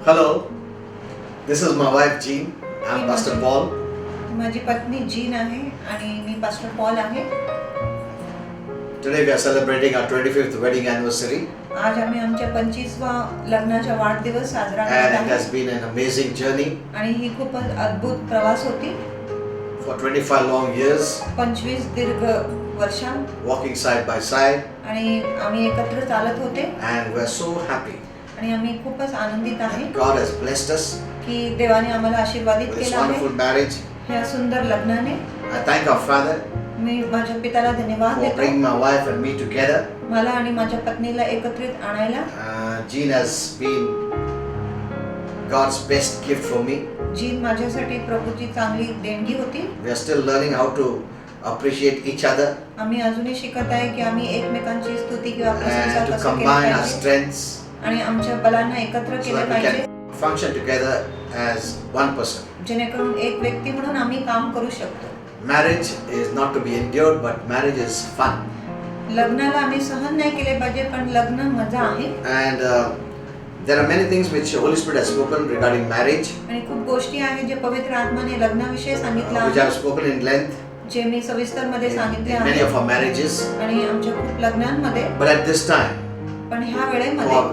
Hello, this is my wife Jean. I'm Pastor Paul. माझी पत्नी gene आहे आणि मी पास्टर पॉल आहे. Today we are celebrating our 25th wedding anniversary, आज आम्ही आमच्या 25वा लग्नाचा वाढदिवस साजरा and करत it आहे has been an amazing journey आणि ही खूपच अद्भुत प्रवास होती. for 25 long years, 25 दीर्घ वर्ष walking side by side, आणि आम्ही एकत्र चालत होते and we're so happy. आणि आम्ही खूपच आनंदित आहे God has blessed us की देवाने आम्हाला आशीर्वादित with this केलं आहे wonderful marriage. ह्या सुंदर लग्नाने. I thank our Father मी माझ्या पित्याला धन्यवाद for bringing देतो my wife and me together. मला आणि माझ्या पत्नीला एकत्रित आणायला. Jean has been God's best gift for me. Gene माझ्यासाठी प्रभूची चांगली देणगी होती. We are still learning how to appreciate each other आम्ही अजूनही शिकत आहे की आम्ही एकमेकांची स्तुती किंवा प्रशंसा and to कसं केली combine our पाहिजे strengths आणि आमच्या बलांना एकत्र so केले that we पाहिजे can function together as one person. जेणेकरून एक व्यक्ती म्हणून आम्ही काम करू शकतो. Marriage is not to be endured, but marriage is fun. लग्नाला आम्ही सहन नाही केले पाहिजे पण लग्न मजा आहे. And there are many things which Holy Spirit has spoken regarding marriage, आणि खूप गोष्टी आहेत जे पवित्र आत्माने लग्नाविषयी सांगितलं which I have आहे spoken in length जे मी सविस्तर मध्ये सांगितले in many आहे of our marriages. आणि आमच्या खूप लग्नांमध्ये. But at this time, पण ह्या वेळेमध्ये for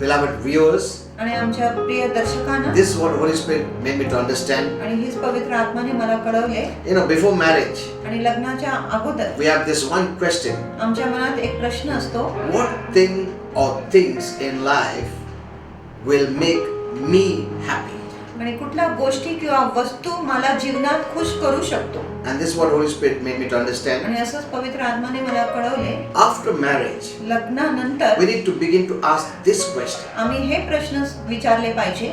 beloved viewers, आणि आमच्या प्रिय दर्शकांना this is what Holy Spirit made me to understand. आणि हीच पवित्र आत्माने मला कळवले. Before marriage, आणि लग्नाच्या अगोदर we have this one question: आमच्या मनात एक प्रश्न असतो what thing or things in life will make me happy? आणि कुठल्या गोष्टी किंवा वस्तू मला जीवनात खुश करू शकतो. And this is what Holy Spirit made me to understand. आणि असंच पवित्र आत्माने मला कळवले. After marriage, लग्नानंतर we need to begin to ask this question: आम्ही हे प्रश्न विचारले पाहिजे.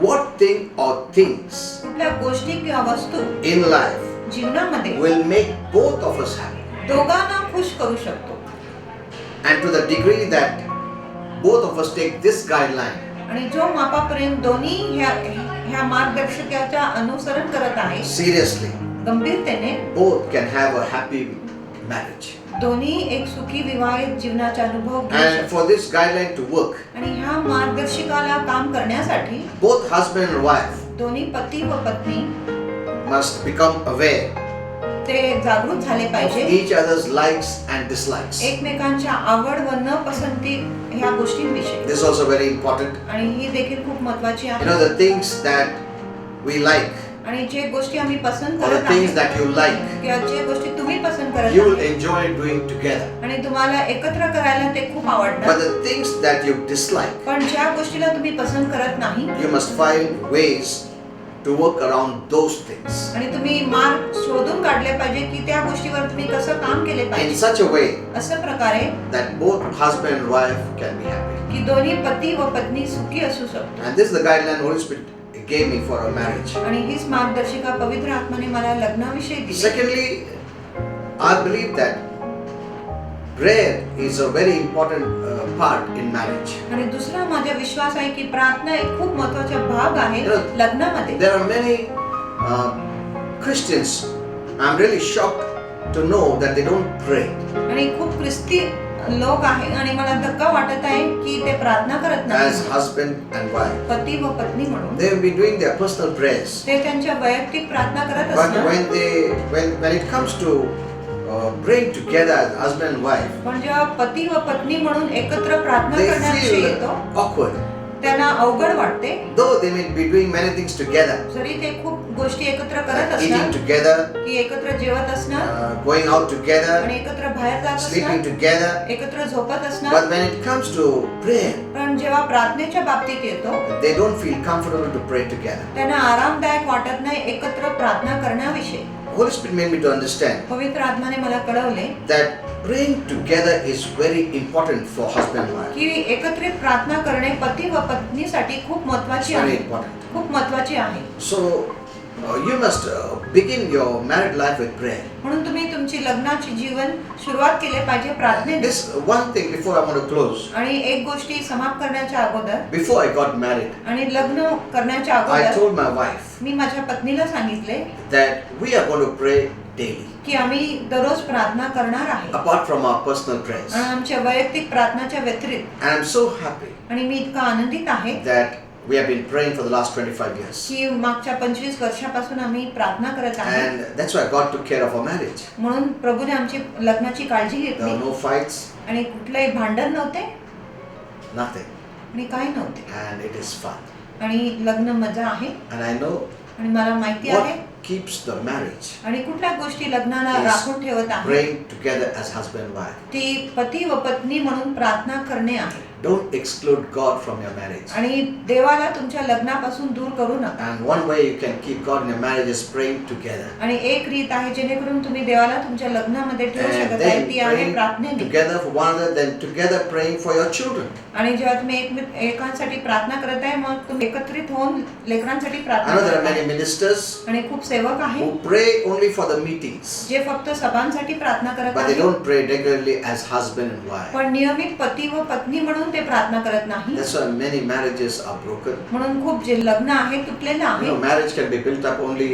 what thing or things कुठल्या गोष्टी किंवा वस्तू in life जीवनामध्ये will make both of us happy? दोघांना खुश करू शकतो. And to the degree that both of us take this guideline, आणि जो मापापर्यंत दोन्ही ह्या मार्गदर्शकाच्या अनुसरण करत आहे seriously, गंभीरतेने both can have a happy marriage. दोन्ही एक सुखी विवाहित जीवनाचा अनुभव घेऊ And शकतात. for this guideline to work, आणि ह्या मार्गदर्शिकाला काम करण्यासाठी both husband and wife दोन्ही पती व पत्नी must become aware ते जागरूक झाले of पाहिजे each other's likes and dislikes. एकमेकांच्या आवड व न पसंती ह्या गोष्टींविषयी. This is also very important. आणि ही देखील खूप महत्त्वाची आहे. The things that we like आणि जे गोष्टी आम्ही पसंत or the करत things आहोत that you like, किंवा जे गोष्टी तुम्ही पसंत करत you will आहात enjoy doing together. आणि तुम्हाला एकत्र करायला ते खूप But आवडतात. the things that you dislike, पण ज्या गोष्टीला तुम्ही पसंत करत नाही you must find ways to work around those things आणि तुम्ही मार्ग शोधून काढले पाहिजे की त्या गोष्टीवर तुम्ही कसं काम केले in पाहिजे such a way असं प्रकारे that both husband and wife can be happy. की दोन्ही पती व पत्नी सुखी असू शकतो. And this is the guideline Holy Spirit gave me for our marriage. आणि हीच मार्गदर्शिका पवित्र आत्म्याने मला लग्नाविषयी दिली. Secondly, I believe that prayer is a very important part in marriage. आणि दुसरा माझा विश्वास आहे की प्रार्थना एक खूप महत्त्वाचा भाग आहे लग्नामध्ये. There are many Christians, I'm really shocked to know that they don't pray. आणि खूप ख्रिस्ती लोक आहे आणि मला धक्का वाटत आहे की ते प्रार्थना करत As नाही. husband and wife, पती व पत्नी म्हणून they will be doing their personal prayers. ते त्यांच्या वैयक्तिक प्रार्थना करत But असतात. when it comes to praying together as husband and wife, पण जेव्हा पती व पत्नी म्हणून एकत्र प्रार्थना they करण्याविषयी feel येतो awkward. त्यांना अवघड वाटते. Though they may be doing many things together, जरी ते खूप गोष्टी एकत्र करत eating असतात together, की एकत्र जेवत असणार going out together, आणि एकत्र बाहेर जात sleeping असणार together. एकत्र झोपत असणार. But when it comes to prayer, पण जेव्हा प्रार्थनेच्या बाबतीत येतो they don't feel comfortable to pray together. त्यांना आरामदायक वाटत नाही एकत्र प्रार्थना करण्याविषयी. Holy Spirit made me to understand पवित्र आत्म्याने मला कळवले that praying together is very important for husband and wife. की एकत्रित प्रार्थना करणे पती व पत्नीसाठी खूप It's महत्त्वाची very आहे. important. खूप महत्त्वाची आहे. So you must begin your married life with prayer. म्हणून तुम्ही तुमची लग्नाची जीवन सुरुवात केले पाहिजे प्रार्थनेने. This one thing before I want to close. आणि एक गोष्टी समाप्त करण्याच्या अगोदर Before I got married, आणि लग्न करण्याच्या I अगोदर told my wife मी माझ्या पत्नीला सांगितले that we are going to pray daily, की आम्ही दररोज प्रार्थना करणार आहे apart from our personal prayers. आणि आमच्या वैयक्तिक प्रार्थनाच्या व्यतिरिक्त. And I'm so happy आणि मी इतका आनंदित आहे that We have been praying for the last 25 years. की मागच्या 25 वर्षापासून आम्ही प्रार्थना करत आहोत. And that's why God took care of our marriage. म्हणून प्रभूने आमची लग्नाची काळजी There घेतली were no fights, आणि कुठलेही भांडण नव्हते nothing. आणि काही नव्हते And it is fun. आणि लग्न मजा आहे. And I know आणि मला माहिती आहे what keeps the marriage आणि कुठल्या गोष्टी लग्नाला is राखून ठेवत आहे praying together as husband and wife. ती पती व पत्नी म्हणून प्रार्थना करणे आहे. Don't exclude God from your marriage. आणि देवाला तुमच्या लग्नापासून दूर करू नका. And one way you can keep God in your marriage is praying together. आणि एक रीत आहे जेणेकरून तुम्ही देवाला तुमच्या लग्नामध्ये ठेवू And शकत आहे then ती आहे praying प्रार्थनेने. together for one another, then together praying for your children. आणि जेव्हा तुम्ही एकांसाठी प्रार्थना करत आहे मग तुम्ही एकत्रित होऊन लेकरांसाठी I प्रार्थना know there are करत many आहे. ministers आणि खूप सेवक आहे who pray only for the meetings, जे फक्त सभांसाठी प्रार्थना करत but they आहेत don't pray regularly as husband and wife. पण नियमित पती व पत्नी म्हणून ते प्रार्थना करत नाही. That's why many marriages are broken. म्हणून खूप जे लग्न आहे तुटलेलं You आहे know, marriage can be built up only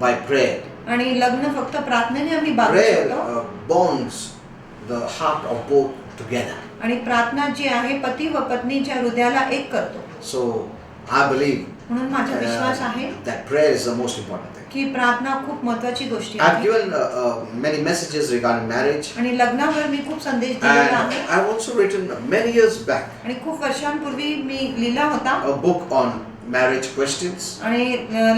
by prayer. आणि लग्न फक्त प्रार्थनेने आम्ही बांधू Prayer शकतो. bonds the heart of both together. आणि प्रार्थना जी आहे पती व पत्नीच्या हृदयाला एक करतो. So I believe म्हणून माझा विश्वास आहे that prayer is the most important thing. की प्रार्थना खूप महत्त्वाची गोष्ट I've आहे. given many messages regarding marriage, आणि लग्नावर मी खूप संदेश दिलेला and आहे I've also written many years back आणि खूप वर्षांपूर्वी मी लिहिला होता a book on marriage questions. आणि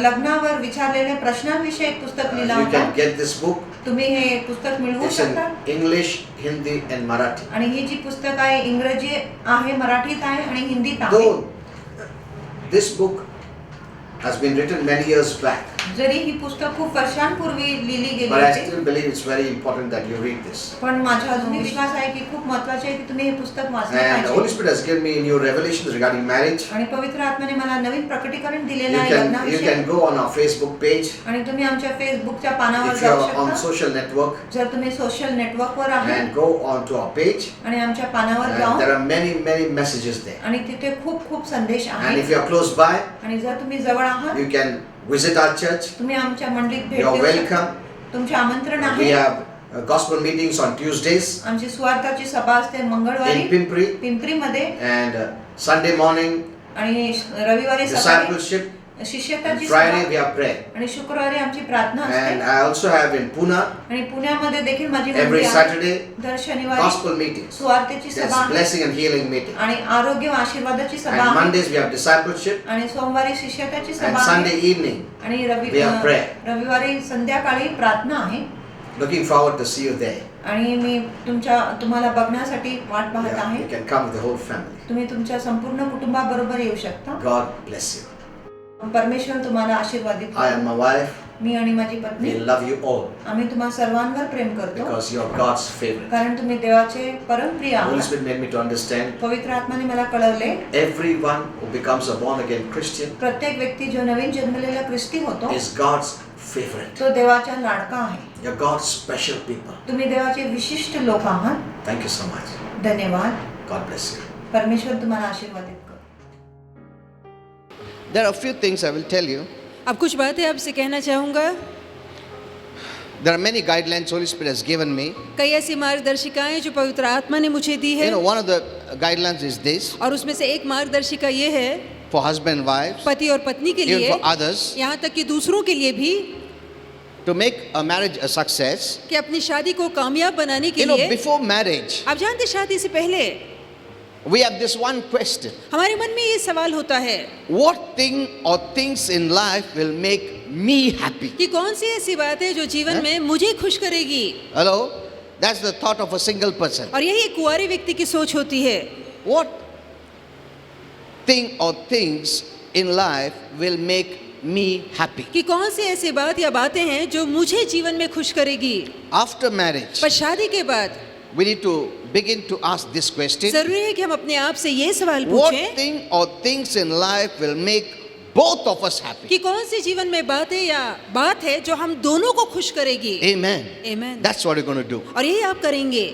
लग्नावर विचारलेल्या प्रश्नांविषयी एक पुस्तक लिहिला You होता. can get this book. तुम्ही हे पुस्तक मिळवू It's in शकता. English, Hindi, and Marathi. आणि ही जी पुस्तक आहे इंग्रजी आहे, मराठीत आहे आणि हिंदीत आहे. Though this book has been written many years back, जरी ही पुस्तक खूप वर्षांपूर्वी लिहिली गेली but I होती still believe it's very important that you read this. पण माझा अजूनही विश्वास आहे की खूप महत्त्वाचे आहे की तुम्ही हे पुस्तक वाचले And the Holy पाहिजे. Spirit has given me new revelations regarding marriage. आणि पवित्र आत्म्याने मला नवीन प्रकटीकरण दिलेलं You आहे can लग्नाविषयी. go on our Facebook page आणि तुम्ही आमच्या फेसबुकच्या पानावर if you जाऊ are on शकता social network, जर तुम्ही सोशल नेटवर्कवर आहे and go on to our page. आणि आमच्या पानावर And जाऊन there are many messages there. आणि तिथे खूप खूप संदेश And आहेत. if you are close by, आणि जर तुम्ही जवळ आहात you can visit our church. तुम्ही आमच्या मंडळीत भेट You are देऊ शकता. welcome. तुमचे आमंत्रण We आहे. have gospel meetings on Tuesdays आमची सुवार्थाची सभा असते in मंगळवारी Pimpri, पिंपरीमध्ये and Sunday morning आणि रविवारी सकाळी discipleship. शिष्यताची Friday सभा we have prayer. आणि शुक्रवारी आमची प्रार्थना And असते. I also have in Pune आणि पुण्यामध्ये देखील माझी every मंडळी आहे. Saturday दर शनिवारी gospel meetings. सुवार्थेची सभा There's आहे blessing and healing meeting. आणि आरोग्य व आशीर्वादाची सभा And आहे Mondays we have discipleship. आणि सोमवारी शिष्यताची And सभा Sunday आहे evening आणि we have prayer. रविवारी संध्याकाळी प्रार्थना आहे. looking forward to see you there. आणि मी तुम्हाला बघण्यासाठी वाट पाहत Yeah, आहे. you can come with the whole family. तुम्ही तुमच्या संपूर्ण कुटुंबाबरोबर येऊ शकता. God bless you. परमेश्वर तुम्हाला आशीर्वादित I and my wife, मी आणि माझी पत्नी we love you all आम्ही तुम्हा सर्वांवर प्रेम करतो because you are God's favorite. कारण तुम्ही देवाचे परमप्रिय The Holy आहात. Spirit made me to understand पवित्र आत्म्याने मला कळवले everyone who becomes a born again Christian प्रत्येक व्यक्ती जो नवीन जन्मलेला ख्रिस्ती होतो is God's favorite. तो देवाचा लाडका आहे. You're God's special people. तुम्ही देवाचे विशिष्ट लोक आहात. Thank you so much. धन्यवाद. God bless you. परमेश्वर तुम्हाला आशीर्वादित करो. There are a few things I will tell you. अब कुछ बातें आपसे कहना चाहूँगा. There are many guidelines Holy Spirit has given me. कई ऐसी मार्गदर्शिकाएं जो पवित्र आत्मा ने मुझे दी है One of the guidelines is this और उसमें से एक मार्गदर्शिका ये है for husband and wives, पति और पत्नी के even लिए, for others, यहाँ तक कि दूसरों के लिए भी, to make a marriage a success. कि अपनी शादी को कामयाब बनाने के लिए. Before marriage, आप जानते शादी से पहले we have this one question. हमारे मन में ये सवाल होता है What thing or things in life will make me happy? कि कौन सी ऐसी बात है जो जीवन में मुझे खुश करेगी. Hello? That's the thought of a single person. और यही एक कुंवारे व्यक्ति की सोच होती है. What thing or things in life will make me happy? कि कौन सी ऐसी बात या बातें हैं जो मुझे जीवन में खुश करेगी. After marriage, पर शादी के बाद we need to begin to ask this question. जरूरी है कि हम अपने आप से ये सवाल What पूछें thing or things in life will make both of us happy? कि कौन सी जीवन में बातें या बात है जो हम दोनों को खुश करेगी. Amen. Amen. That's what we're going to do. और यही आप करेंगे.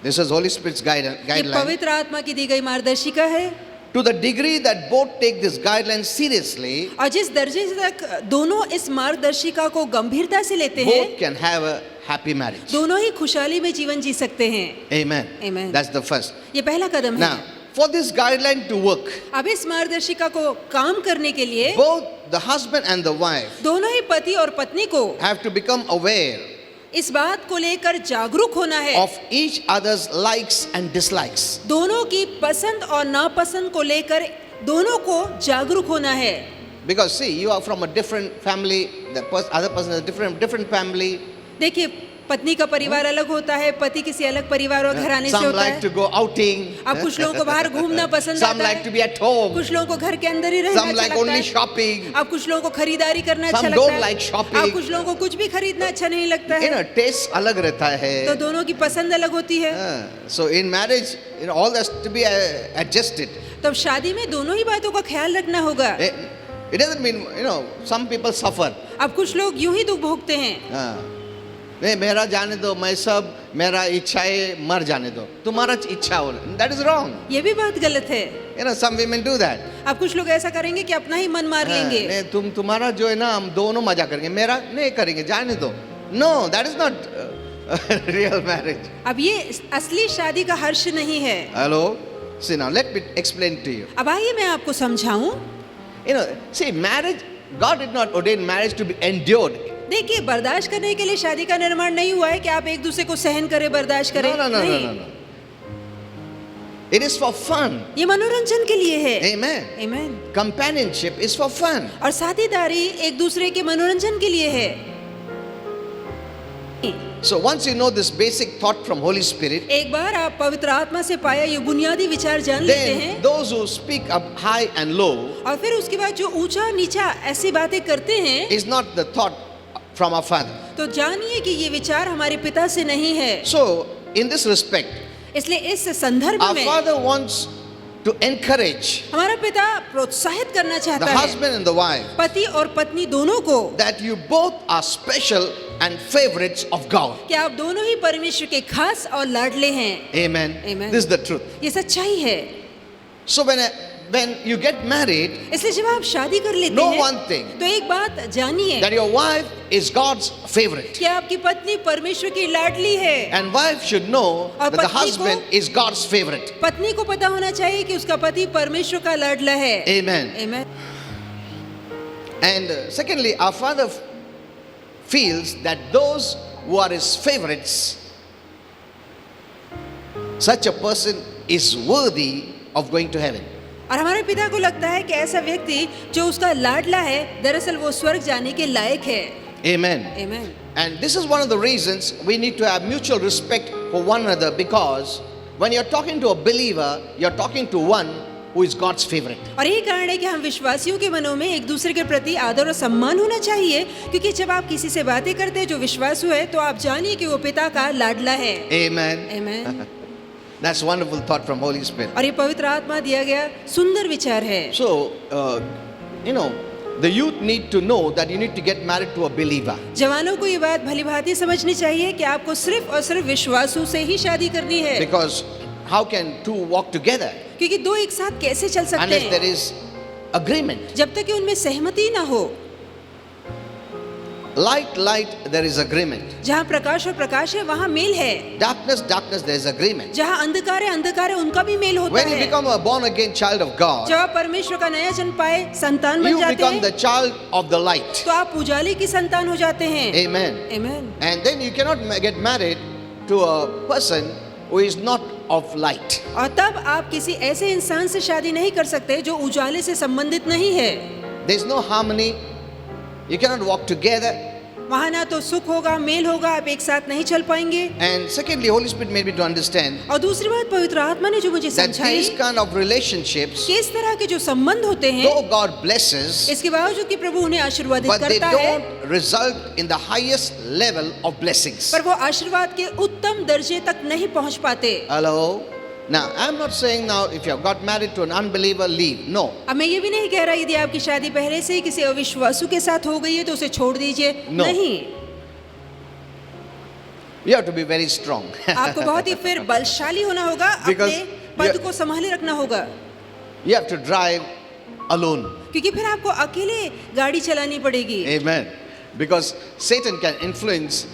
This is Holy Spirit's ये guideline. पवित्र आत्मा की दी गई मार्गदर्शिका है. To the degree that both take this guideline seriously, और जिस दर्जे तक दोनों इस मार्गदर्शिका को गंभीरता से लेते हैं, both can have a happy marriage. दोनों ही खुशहाली में जीवन जी सकते हैं. Amen. Amen. That's the first. ये पहला कदम है. Now, for this guideline to work, अब इस मार्गदर्शिका को काम करने के लिए both the husband and the wife दोनों ही पति और पत्नी को have to become aware इस बात को लेकर जागरूक होना है, of each other's likes and dislikes. दोनों की पसंद और नापसंद को लेकर दोनों को जागरूक होना है। Because see, you are from a different family, the other person is a different family. देखिए, पत्नी का परिवार अलग होता है, पति किसी अलग परिवार और घराने से Some होता like है। to go outing. अब कुछ लोगों को बाहर घूमना पसंद Some आता like है, to be at home. कुछ लोगों को घर के अंदर ही रहना Some अच्छा like लगता only है। shopping. अब कुछ लोगों को खरीदारी करना Some अच्छा don't लगता है। like shopping. अब कुछ लोगों को कुछ भी खरीदना अच्छा नहीं लगता You है। know, taste अलग रहता है. तो दोनों की पसंद अलग होती है। So in marriage, you know, all that's to be adjusted. तब शादी में दोनों ही बातों का ख्याल रखना होगा। It doesn't mean, you know, some people suffer. अब कुछ लोग यूं ही दुख भोगते हैं। नहीं, मेरा जाने दो, मैं सब मेरा इच्छाएं मर जाने दो, तुम्हारा इच्छा हो, that is wrong. ये भी बात गलत है। You know, some women do that. अब कुछ लोग ऐसा करेंगे कि अपना ही मन मार लेंगे। नहीं, तुम्हारा जो है ना, हम दोनों मजा करेंगे, मेरा नहीं करेंगे, जाने दो. No, that is not real marriage. अब ये असली शादी का हर्ष नहीं है। Hello, see now, let me explain to you. अब आइए मैं आपको समझाऊं। You know, see, marriage, God did not ordain marriage to be endured. देखिए, बर्दाश्त करने के लिए शादी का निर्माण नहीं हुआ है कि आप एक दूसरे को सहन करें, बर्दाश्त करें। No. It is for fun. ये मनोरंजन के लिए है। Amen. Amen. Companionship is for fun. और साथीदारी एक दूसरे के मनोरंजन के लिए है। So once you know this basic thought from Holy Spirit, एक बार आप पवित्र आत्मा से पाया ये बुनियादी विचार जान लेते then हैं, those who speak up high and low और फिर उसके बाद जो ऊंचा नीचा ऐसी बातें करते हैं, is not the thought from our Father. तो जानिए कि ये विचार हमारे पिता से नहीं है। So in this respect, इसलिए इस संदर्भ our में Father wants to encourage हमारा पिता प्रोत्साहित करना the चाहता है husband and the wife पति और पत्नी दोनों को that you both are special and favorites of God. कि आप दोनों ही परमेश्वर के खास और लाडले हैं। Amen. Amen. This is the truth. ये सच्चाई है। So when you get married, इसलिए जब आप शादी कर लेते know हैं, one thing, तो एक बात जानिए that your wife is God's favorite. कि आपकी पत्नी परमेश्वर की लाडली है। And wife should know और that the पत्नी को- husband is God's favorite. पत्नी को पता होना चाहिए कि उसका पति परमेश्वर का लाडला है। Amen. Amen. And secondly, our Father feels that those who are His favorites, such a person is worthy of going to heaven. और हमारे पिता को लगता है कि ऐसा व्यक्ति जो उसका लाडला है, दरअसल वो स्वर्ग जाने के लायक है। Amen. Amen. And this is one of the reasons we need to have mutual respect for one another, because when you're talking to a believer, you're talking to one who is God's favorite. और यही कारण है कि हम विश्वासियों के मनों में एक दूसरे के प्रति आदर और सम्मान होना चाहिए, क्योंकि जब आप किसी से बातें करते हैं जो विश्वासु है, तो आप जानिए कि वो पिता का लाडला है। Amen. Amen. That's a wonderful thought from Holy Spirit. और ये पवित्र आत्मा दिया गया सुंदर विचार है। So, you know, the youth need to know that you need to get married to a believer. जवानों को ये बात भली भांति समझनी चाहिए कि आपको सिर्फ और सिर्फ विश्वासु से ही शादी करनी है, Because how can two walk together क्योंकि दो एक साथ कैसे चल सकते unless there हैं is agreement? जब तक कि उनमें सहमति ना हो। Light, there is agreement. जहाँ प्रकाश और प्रकाश है वहाँ मेल है, Darkness, there is agreement. जहाँ अंधकार है उनका भी मेल होता When you है। become a born again child of God, जब आप परमेश्वर का नया जन्म पाए संतान बन you जाते become the हैं, child of the light. तो आप उजाले की संतान हो जाते हैं। Amen. Amen. And then you cannot get married to a person who is not of light. और तब आप किसी ऐसे इंसान से शादी नहीं कर सकते जो उजाले से संबंधित नहीं है। There is no harmony. You cannot walk together. वहाँ ना तो सुख होगा, मेल होगा, आप एक साथ नहीं चल पाएंगे। And secondly, Holy Spirit made me to understand और दूसरी बात पवित्र आत्मा ने जो मुझे that समझाई these kind of relationships, कि इस तरह के जो संबंध होते हैं, though God blesses, इसके बावजूद कि प्रभु उन्हें आशीर्वादित but they करता है, don't result in the highest level of blessings. पर वो आशीर्वाद के उत्तम दर्जे तक नहीं पहुंच पाते। Hello? Now, I'm not saying now if you have got married to an unbeliever, leave. No. अब मैं ये भी नहीं कह रहा यदि आपकी शादी पहले से ही किसी अविश्वासु के साथ हो गई है तो उसे छोड़ दीजिए। No. नहीं, You have to be very strong. आपको बहुत ही फिर बलशाली होना होगा, Because अपने पद को संभाले रखना होगा, You have to drive alone. क्योंकि फिर आपको अकेले गाड़ी चलानी पड़ेगी। Amen. Because Satan can influence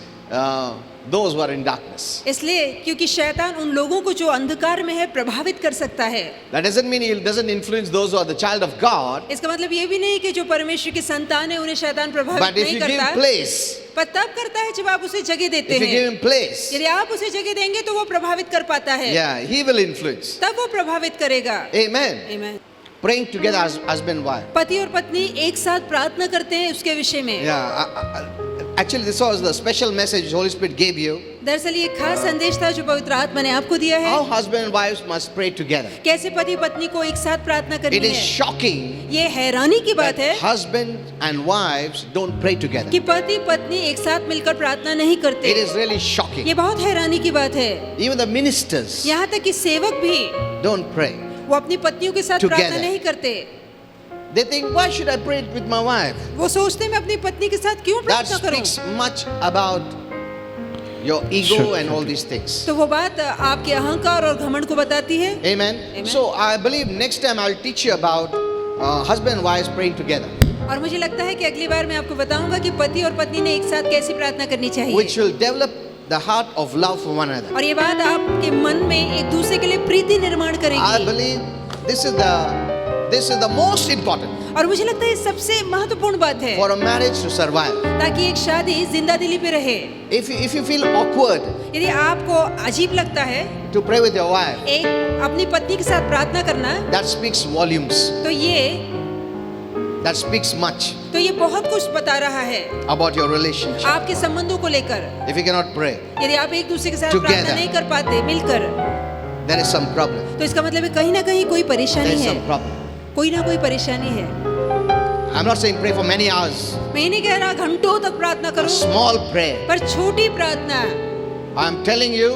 those who are in darkness. इसलिए क्योंकि शैतान उन लोगों को जो अंधकार में है प्रभावित कर सकता है। That doesn't mean he doesn't influence those who are the child of God. इसका मतलब ये भी नहीं कि जो परमेश्वर की संतान है उन्हें शैतान प्रभावित But if नहीं you give करता, place, पर तब करता है जब आप उसे जगह देते if you give हैं। him place, यदि आप उसे जगह देंगे तो वो प्रभावित कर पाता है, yeah, he will influence. तब वो प्रभावित करेगा। Amen. Amen। Praying together as husband and wife. पति और पत्नी एक साथ प्रार्थना करते हैं उसके विषय में। Yeah, actually, this was the special message Holy Spirit gave you. दरअसल ये खास संदेश था जो पवित्र आत्मा ने आपको दिया है। How husband and wives must pray together. कैसे पति पत्नी को एक साथ प्रार्थना It करनी is है। shocking ये हैरानी की बात that है husband and wives don't pray together. कि पति पत्नी एक साथ मिलकर प्रार्थना नहीं करते। It is really shocking. ये बहुत हैरानी की बात है। Even the ministers यहाँ तक कि सेवक भी don't pray. वो अपनी पत्नियों के साथ Together. प्रार्थना नहीं करते। They think, why should I pray with my wife? वो सोचते मैं अपनी पत्नी के साथ क्यों That प्रार्थना करूं? speaks much about your ego and all these things. तो वो बात आपके अहंकार और घमंड को बताती है। Amen. Amen. So I believe next time I'll teach you about husband and wives praying together, और मुझे लगता है कि अगली बार मैं आपको बताऊंगा कि पति और पत्नी ने एक साथ कैसी प्रार्थना करनी चाहिए, which will develop the heart of love for one another. और ये बात आपके मन में एक दूसरे के लिए प्रीति निर्माण I करेगी। believe this is the most important और मुझे लगता है ये सबसे महत्वपूर्ण बात है for a marriage to survive. ताकि एक शादी जिंदा दिली पे रहे। If you feel awkward यदि आपको अजीब लगता है to pray with your wife, एक अपनी पत्नी के साथ प्रार्थना करना, that speaks volumes. तो That speaks much तो ये बहुत कुछ बता रहा है about your relationship. आपके संबंधों को लेकर। If you cannot pray, यदि आप एक दूसरे के साथ Together. प्रार्थना नहीं कर पाते मिलकर, there is some problem. तो इसका मतलब है कहीं ना कहीं कोई There परेशानी is है, some problem. कोई ना कोई परेशानी है। I'm not saying pray for many hours. मैं नहीं कह रहा घंटों तक प्रार्थना A करो, small prayer, पर छोटी प्रार्थना। I'm telling you,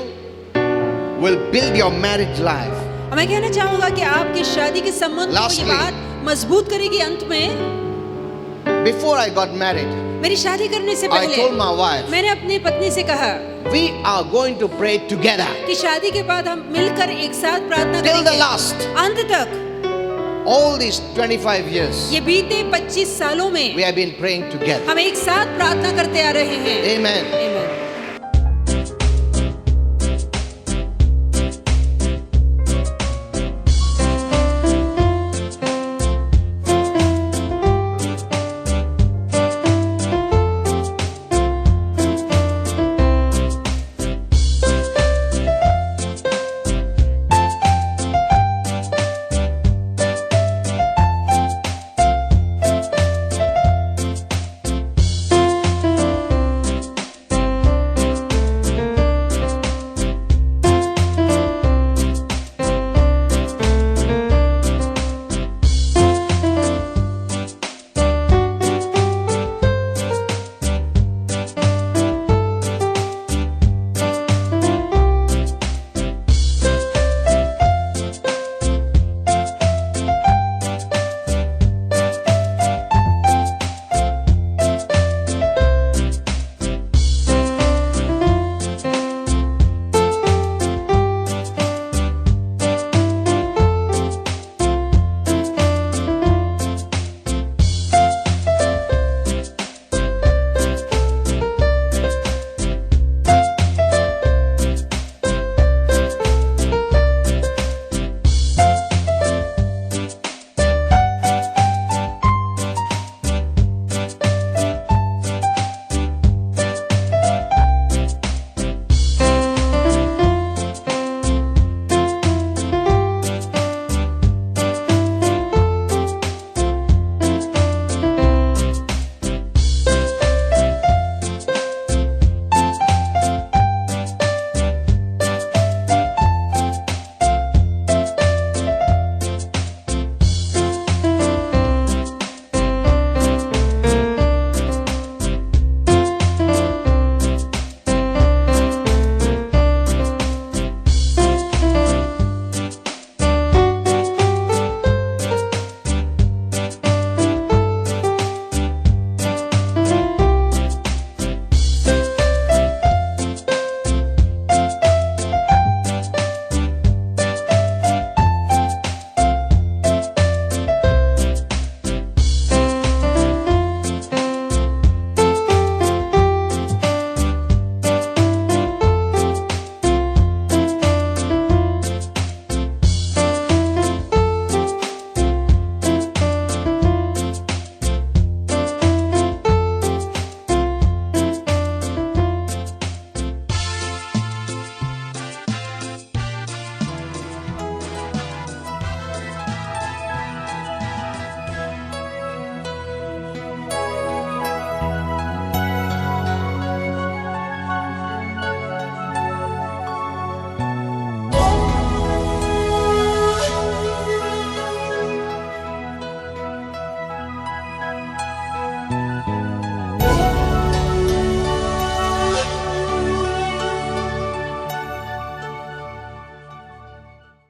will build your marriage life. और मैं कहना चाहूंगा कि आपकी शादी के संबंध को ये Lastly. बात मजबूत करेगी। अंत में Before I got married, मेरी शादी करने से I told पहले my wife, मैंने अपनी पत्नी से कहा we are going to pray together कि शादी के बाद हम मिलकर एक साथ प्रार्थना till the करेंगे last. अंत तक। All these 25 years, ये बीते 25 सालों में we have been praying together. हम एक साथ प्रार्थना करते आ रहे हैं। Amen. Amen।